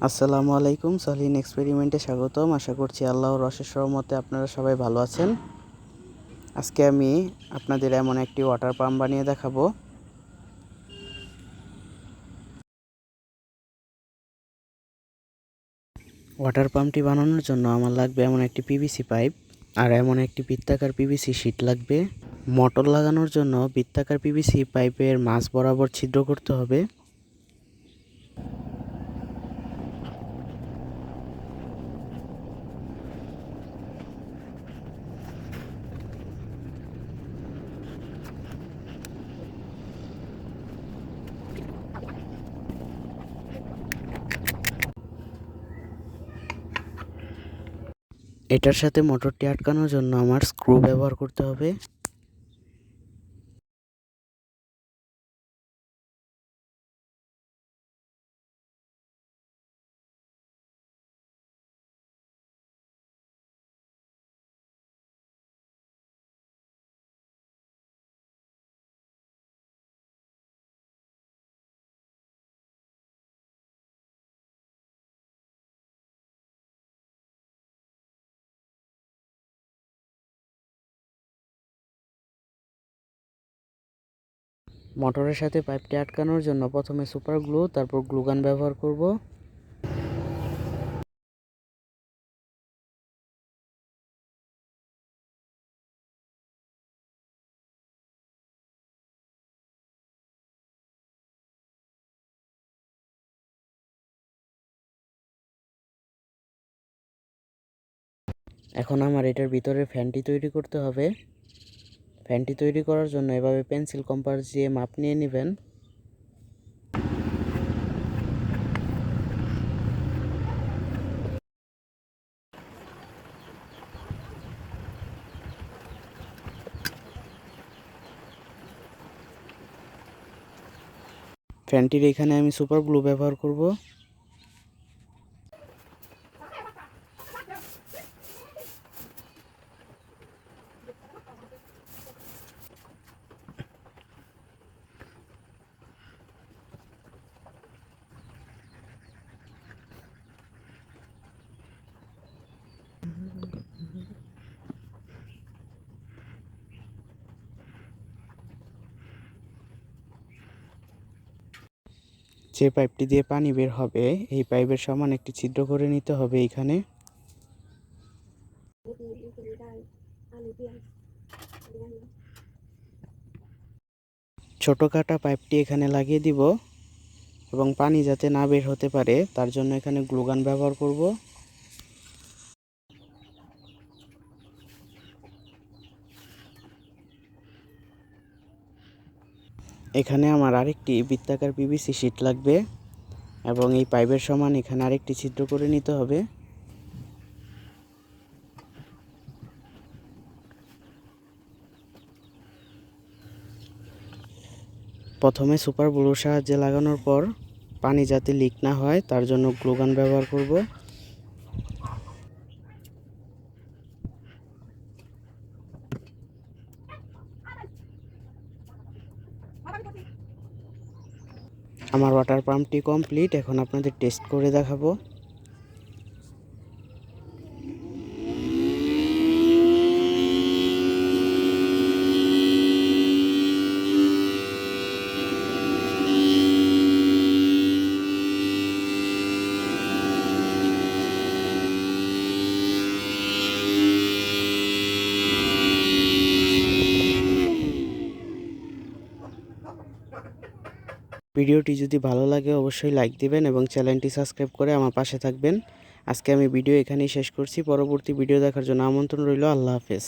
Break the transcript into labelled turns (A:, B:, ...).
A: আসসালামু আলাইকুম, সলিন এক্সপেরিমেন্টে স্বাগতম। আশা করছি আল্লাহর অশেষ রহমতে আপনারা সবাই ভালো আছেন। আজকে আমি আপনাদের এমন একটি ওয়াটার পাম্প বানিয়ে দেখাবো। ওয়াটার পাম্পটি বানানোর জন্য আমার লাগবে এমন একটি পিভিসি পাইপ আর এমন একটি বৃত্তাকার পিভিসি শিট লাগবে। মোটর লাগানোর জন্য বৃত্তাকার পিভিসি পাইপের মাঝ বরাবর ছিদ্র করতে হবে। এটার সাথে মোটরটি আটকানোর জন্য আমার স্ক্রু ব্যবহার করতে হবে। মোটরের সাথে পাইপটি আটকানোর জন্য প্রথমে সুপার গ্লু, তারপর গ্লুগান ব্যবহার করব। এখন আমার এটার ভিতরে ফ্যানটি তৈরি করতে হবে। ফ্যানটি তৈরি করার জন্য এভাবে পেন্সিল কম্পাস দিয়ে মাপ নিয়ে নেবেন। ফ্যানটির এখানে আমি সুপার গ্লু ব্যবহার করব। যে পাইপটি দিয়ে পানি বের হবে এই পাইপের সমান একটি ছিদ্র করে নিতে হবে এইখানে। ছোট কাটা পাইপটি এখানে লাগিয়ে দিব এবং পানি যাতে না বের হতে পারে তার জন্য এখানে গ্লুগান ব্যবহার করব। এখানে আমার আরেকটি বৃত্তাকার পিভিসি শিট লাগবে এবং এই পাইপের সমান এখানে আরেকটি ছিদ্র করে নিতে হবে। প্রথমে সুপার গ্লুর সাহায্যে লাগানোর পর পানি যাতে লিক না হয় তার জন্য গ্লুগান ব্যবহার করব। আমার ওয়াটার পাম্পটি কমপ্লিট। এখন আপনাদের টেস্ট করে দেখাবো। ভিডিওটি যদি ভালো লাগে অবশ্যই লাইক দিবেন এবং চ্যানেলটি সাবস্ক্রাইব করে আমার পাশে থাকবেন। আজকে আমি ভিডিও এখানেই শেষ করছি। পরবর্তী ভিডিও দেখার জন্য আমন্ত্রণ রইল। আল্লাহ হাফেজ।